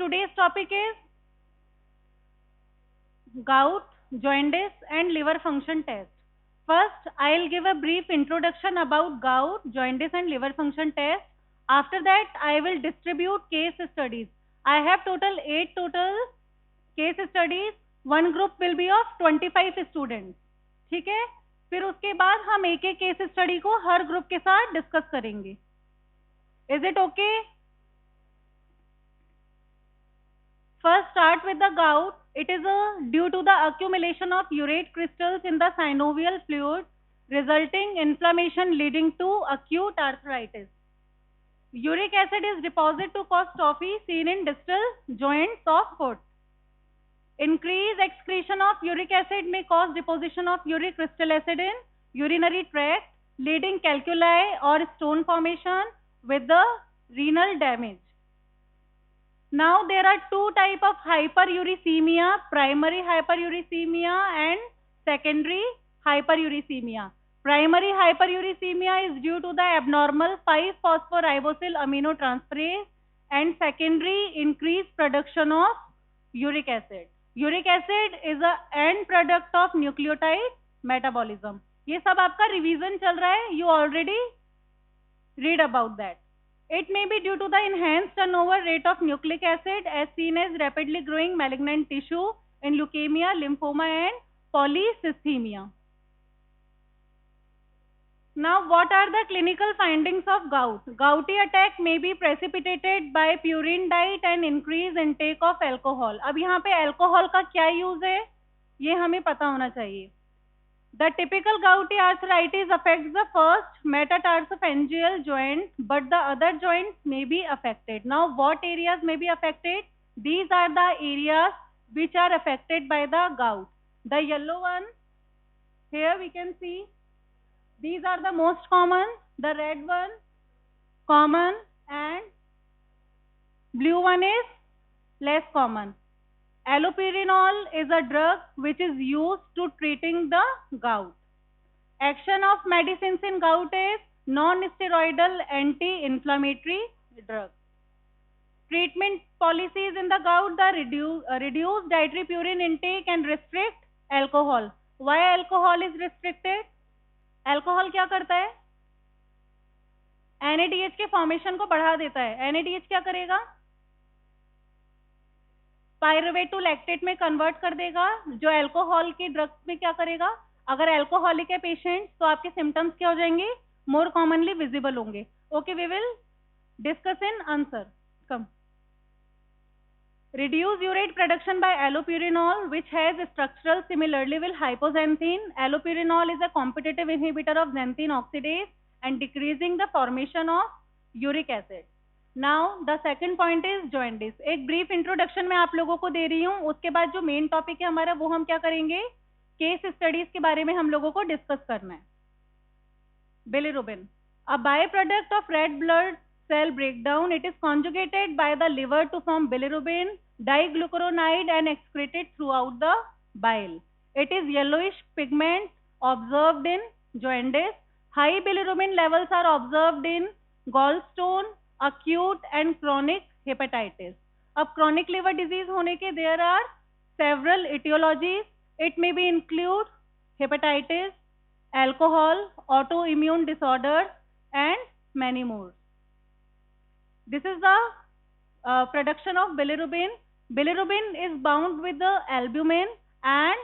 today's topic is gout, jaundice, and liver function test. First, I'll give a brief introduction about gout, jaundice, and liver function test. After that, I will distribute case studies. I have total 8 case studies. One group will be of 25 students. ठीक है? फिर उसके बाद हम एक एक case study को हर group के साथ डिस्कस करेंगे. Is it okay? First, start with the gout. It is due to the accumulation of urate crystals in the synovial fluid, resulting inflammation leading to acute arthritis. Uric acid is deposited to cause tophi seen in distal joints of foot. Increased excretion of uric acid may cause deposition of uric crystal acid in urinary tract, leading calculi or stone formation with the renal damage. Now there are two types of hyperuricemia, primary hyperuricemia and secondary hyperuricemia. Primary hyperuricemia is due to the abnormal 5-phosphoribosyl aminotransferase, and secondary increased production of uric acid. Uric acid is a end product of nucleotide metabolism. ये सब आपका revision चल रहा है. You already read about that. It may be due to the enhanced turnover rate of nucleic acid as seen as rapidly growing malignant tissue in leukemia, lymphoma and polycythemia. Now, what are the clinical findings of gout? Gouty attack may be precipitated by purine diet and increased intake of alcohol. अब यहाँ पे alcohol का क्या use है, ये हमें पता होना चाहिए. The typical gouty arthritis affects the first metatarsophalangeal joint, but the other joints may be affected. Now, what areas may be affected? These are the areas which are affected by the gout. The yellow one, here we can see, these are the most common. The red one, common, and blue one is less common. Allopurinol is a drug which is used to treating the gout. Action of medicines in gout is non-steroidal anti-inflammatory drug. Treatment policies in the gout, the reduce dietary purine intake and restrict alcohol. Why alcohol is restricted? Alcohol क्या करता है? NADH के formation को बढ़ा देता है. NADH क्या करेगा? पायरुवेट टू लैक्टेट में कन्वर्ट कर देगा, जो अल्कोहल के ड्रग्स में क्या करेगा? अगर अल्कोहलिक है पेशेंट तो आपके सिम्टम्स क्या हो जाएंगे? मोर कॉमनली विजिबल होंगे. Okay, we will discuss in answer. कम. Reduce urate production by allopurinol, which has structural similarly with hypoxanthine. Allopurinol is a competitive inhibitor of xanthine oxidase and decreasing the formation of uric acid. Now the second point is jaundice. एक brief introduction मैं आप लोगों को दे रही हूँ. उसके बाद जो main topic है हमारा वो हम क्या करेंगे? Case studies के बारे में हम लोगों को discuss करना है. Bilirubin, a byproduct of red blood cell breakdown. It is conjugated by the liver to form bilirubin diglucuronide and excreted throughout the bile. It is yellowish pigment observed in jaundice. High bilirubin levels are observed in gallstone, acute and chronic hepatitis. अब chronic liver disease होने के there are several etiologies. It may be include hepatitis, alcohol, autoimmune disorders and many more. This is the production of bilirubin. Bilirubin is bound with the albumin and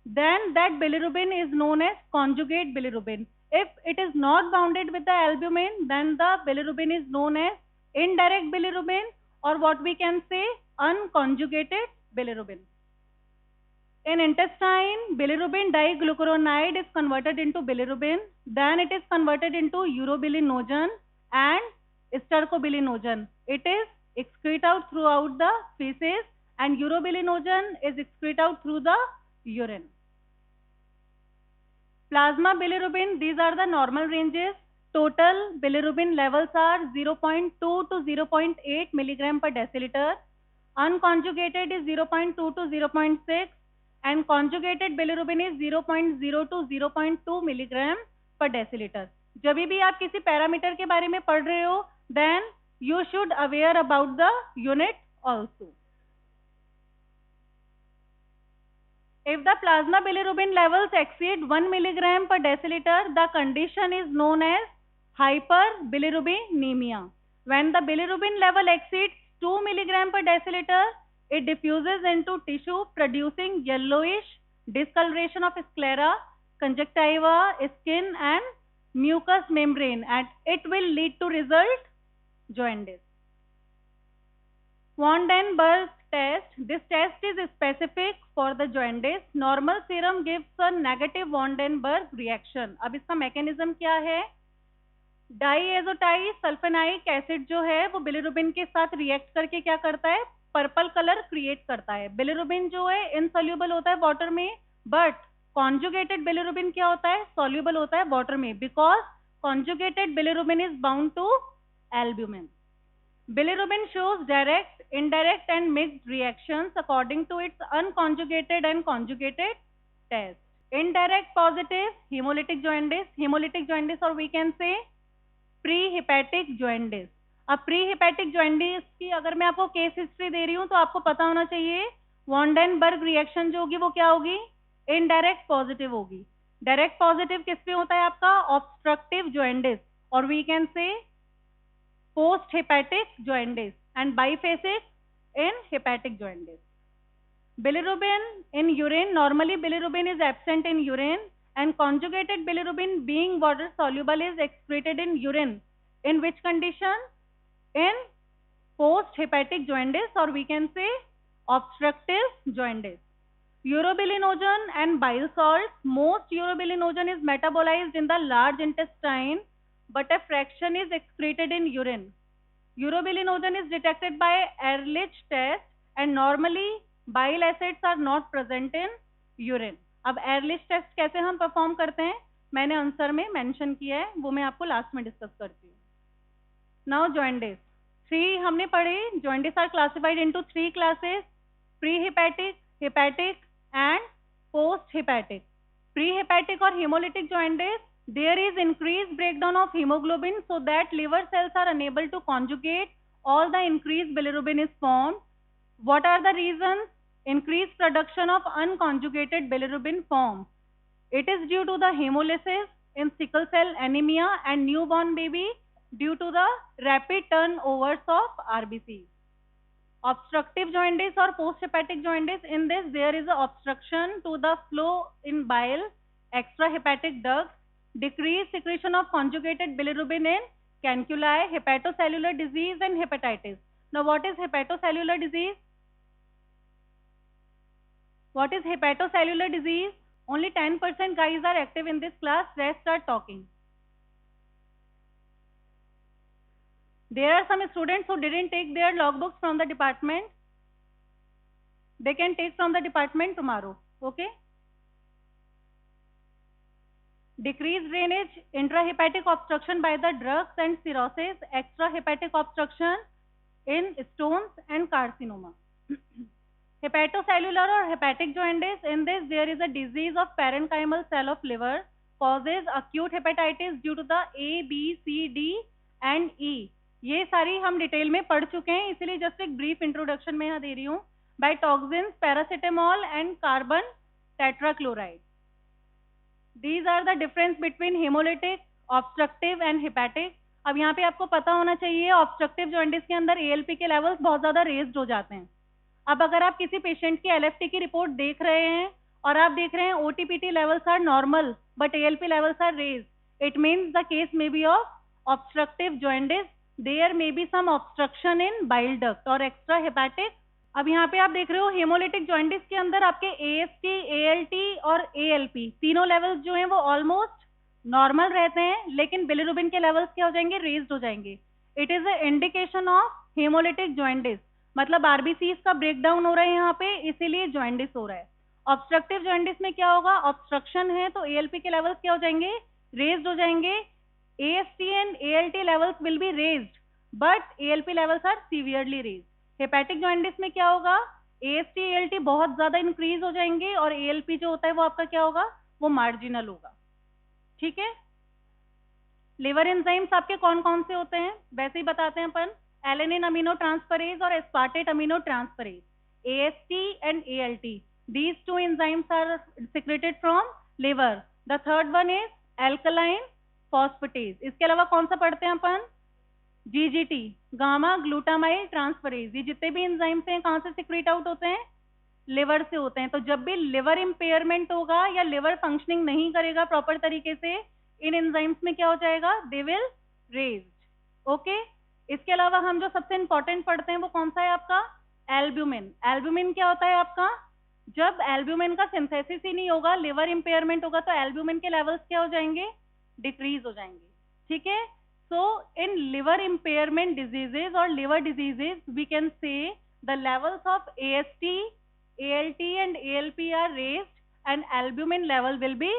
then that bilirubin is known as conjugate bilirubin. If it is not bounded with the albumin, then the bilirubin is known as indirect bilirubin, or what we can say unconjugated bilirubin. In intestine, bilirubin diglucuronide is converted into bilirubin, then it is converted into urobilinogen and stercobilinogen. It is excreted out throughout the feces and urobilinogen is excreted out through the urine. Plasma bilirubin, these are the normal ranges. Total bilirubin levels are 0.2 to 0.8 milligram per deciliter. Unconjugated is 0.2 to 0.6 and conjugated bilirubin is 0.0 to 0.2 milligram per deciliter. जब भी आप किसी parameter के बारे में पढ़ रहे हो, then you should aware about the unit also. If the plasma bilirubin levels exceed 1 milligram per deciliter, the condition is known as hyperbilirubinemia. When the bilirubin level exceeds 2 milligram per deciliter, it diffuses into tissue producing yellowish discoloration of sclera, conjunctiva, skin and mucous membrane, and it will lead to result jaundice. Van den Berg test. This test is specific for the jaundice. Normal serum gives a negative Van den Berg reaction. अब इसका mechanism क्या है? डाईएजोटाइल सल्फेनाइक acid जो है वो bilirubin के साथ react करके क्या करता है? पर्पल कलर क्रिएट करता है. बिलिरुबिन जो है इनसोल्यूबल होता है वाटर में, बट कॉन्जुगेटेड बिलिरुबिन क्या होता है? सॉल्यूबल होता है वाटर में, because conjugated bilirubin is bound to albumin. Bilirubin shows direct, indirect and mixed reactions according to its unconjugated and conjugated test. Indirect positive, hemolytic jaundice, or we can say pre-hepatic jaundice. अब pre-hepatic jaundice की अगर मैं आपको case history दे रही हूँ तो आपको पता होना चाहिए वॉन डेन बर्ग रिएक्शन जो होगी वो क्या होगी? इनडायरेक्ट पॉजिटिव होगी. डायरेक्ट पॉजिटिव किस पे होता है आपका? ऑब्स्ट्रक्टिव jaundice, और we can say post-hepatic jaundice, and biphasic in hepatic jaundice. Bilirubin in urine. Normally bilirubin is absent in urine, and conjugated bilirubin being water soluble is excreted in urine. In which condition? In post-hepatic jaundice, or we can say obstructive jaundice. Urobilinogen and bile salts. Most urobilinogen is metabolized in the large intestine, but a fraction is excreted in urine. Urobilinogen is detected by Ehrlich test, and normally bile acids are not present in urine. अब Ehrlich test कैसे हम perform करते हैं मैंने answer में mention किया है, वो मैं आपको लास्ट में डिस्कस करती हूँ. Now jaundice. 3 हमने पढ़े. Jaundice are classified into 3 classes: pre-hepatic, hepatic and post-hepatic. Pre-hepatic or hemolytic jaundice, there is increased breakdown of hemoglobin so that liver cells are unable to conjugate all the increased bilirubin is formed. What are the reasons? Increased production of unconjugated bilirubin forms. It is due to the hemolysis in sickle cell anemia and newborn baby due to the rapid turnovers of RBCs. Obstructive jaundice or post-hepatic jaundice, in this there is an obstruction to the flow in bile, extrahepatic ducts, decreased secretion of conjugated bilirubin in canculi, hepatocellular disease and hepatitis. Now what is hepatocellular disease? What is hepatocellular disease? Only 10% guys are active in this class, rest are talking. There are some students who didn't take their logbooks from the department. They can take from the department tomorrow, okay? Decreased drainage, intrahepatic obstruction by the drugs and cirrhosis, extrahepatic obstruction in stones and carcinoma. Hepatocellular or hepatic jaundice, in this there is a disease of parenchymal cell of liver, causes acute hepatitis due to the A, B, C, D and E. ये सारी हम detail में पढ़ चुके हैं, इसलिए just एक brief introduction में यहाँ दे रही हूँ. By toxins, paracetamol and carbon tetrachloride. These are the difference between hemolytic, obstructive and hepatic. अब यहाँ पे आपको पता होना चाहिए ऑब्स्ट्रक्टिव जॉन्डिस के अंदर ALP के लेवल्स बहुत ज्यादा रेज्ड हो जाते हैं. अब अगर आप किसी पेशेंट की LFT की रिपोर्ट देख रहे हैं और आप देख रहे हैं OTPT levels are normal but ALP levels are raised, it means the case may be of obstructive jaundice. There may be some obstruction in bile duct और एक्स्ट्रा हेपेटिक. अब यहाँ पे आप देख रहे हो हेमोलिटिक जॉन्डिस के अंदर आपके AST, ALT और ALP तीनों लेवल्स जो हैं वो ऑलमोस्ट नॉर्मल रहते हैं, लेकिन बिलिरुबिन के लेवल्स क्या हो जाएंगे? रेज्ड हो जाएंगे. It is a indication of haemolytic jaundice, मतलब आरबीसीज का ब्रेकडाउन हो रहा है यहाँ पे, इसीलिए जॉन्डिस हो रहा है. ऑब्स्ट्रक्टिव जॉन्डिस में क्या होगा? ऑब्स्ट्रक्शन है तो ALP के लेवल्स क्या हो जाएंगे? रेज्ड हो जाएंगे. AST and ALT levels will be raised, but ALP levels are severely raised. Hepatic jaundice में क्या होगा? AST, ALT बहुत ज्यादा इंक्रीज हो जाएंगे और ALP जो होता है वो आपका क्या होगा? वो मार्जिनल होगा. ठीक है. लिवर एंजाइम्स आपके कौन कौन से होते हैं वैसे ही बताते हैं अपन. एलेनिन अमीनो ट्रांसफरेज और aspartate amino transferase. AST and ALT. These two enzymes are secreted from liver. The third one is alkaline phosphatase. इसके अलावा कौन सा पढ़ते हैं अपन? GGT, gamma glutamyl transferase. ये जितने भी एंजाइम्स हैं कहाँ से सिक्रेट आउट होते हैं? लिवर से होते हैं. तो जब भी लिवर इम्पेयरमेंट होगा या लिवर फंक्शनिंग नहीं करेगा प्रॉपर तरीके से, इन एंजाइम्स में क्या हो जाएगा? They will raised. ओके. इसके अलावा हम जो सबसे इंपॉर्टेंट पढ़ते हैं वो कौन सा है आपका? एल्ब्यूमिन. एल्ब्यूमिन क्या होता है आपका? जब एल्ब्यूमिन का सिंथेसिस ही नहीं होगा, लिवर इम्पेयरमेंट होगा, तो एल्ब्यूमिन के लेवल्स क्या हो जाएंगे? डिक्रीज हो जाएंगे. ठीक है. So in liver impairment diseases और liver diseases we can say the levels of AST, ALT and ALP are raised and albumin level will be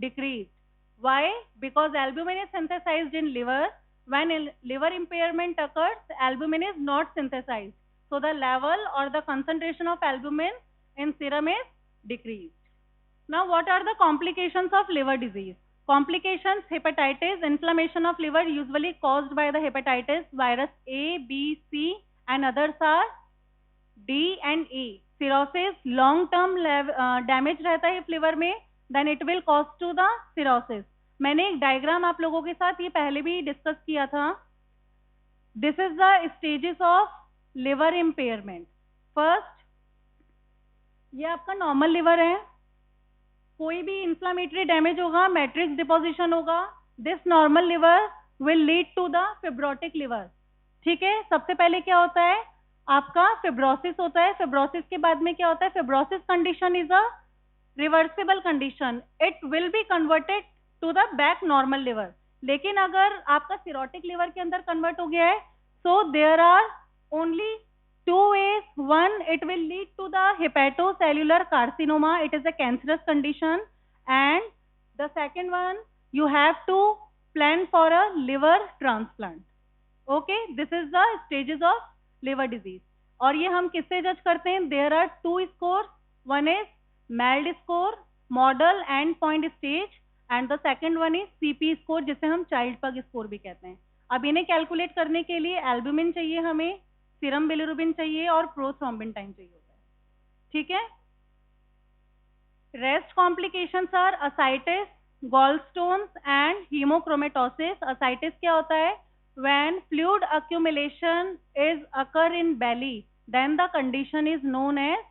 decreased. Why? Because albumin is synthesized in liver. When liver impairment occurs, albumin is not synthesized. So the level or the concentration of albumin in serum is decreased. Now what are the complications of liver disease? Complications: hepatitis, inflammation of liver usually caused by the hepatitis virus A, B, C and others are D and E. Cirrhosis, long term damage रहता है liver में, then it will cause to the cirrhosis. मैंने एक diagram आप लोगों के साथ ये पहले भी डिस्कस किया था. This is the stages of liver impairment. First, ये आपका नॉर्मल लिवर है. कोई भी इंफ्लामेटरी डैमेज होगा, मैट्रिक्स डिपोजिशन होगा. This normal liver will lead to the fibrotic liver. ठीक है. सबसे पहले क्या होता है आपका? फिब्रोसिस होता है. फिब्रोसिस के बाद में क्या होता है? Fibrosis condition is a reversible condition. It will be converted to the back normal liver. लेकिन अगर आपका सिरोटिक लिवर के अंदर कन्वर्ट हो गया है, so there are only two ways. One, it will lead to the hepatocellular carcinoma. It is a cancerous condition. And the second one, you have to plan for a liver transplant. Okay, this is the stages of liver disease. और ये हम किससे जज करते हैं? There are two scores. One is MELD score, model end point stage, and the second one is CP score, जिसे हम child पग स्कोर भी कहते हैं. अब इन्हें कैलकुलेट करने के लिए एल्ब्यूमिन चाहिए हमें, सीरम बिलिरुबिन चाहिए और प्रोथ्रोम्बिन टाइम चाहिए होता है. ठीक है. Rest complications are ascites, gallstones and haemochromatosis. Ascites क्या होता है? When fluid accumulation is occur in belly, then the condition is known as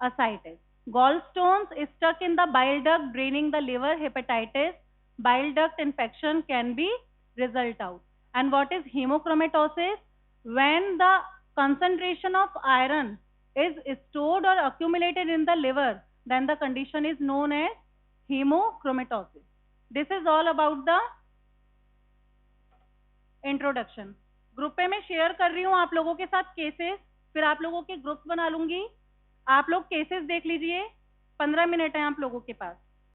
ascites. Gallstones is stuck in the bile duct draining the liver. Hepatitis, bile duct infection can be result out. And what is hemochromatosis? When the concentration of iron is stored or accumulated in the liver, then the condition is known as hemochromatosis. This is all about the introduction. Group पे मैं share कर रही हूँ आप लोगों के साथ cases, फिर आप लोगों के ग्रुप्स बना लूंगी. आप लोग केसेस देख लीजिए. 15 मिनट है आप लोगों के पास.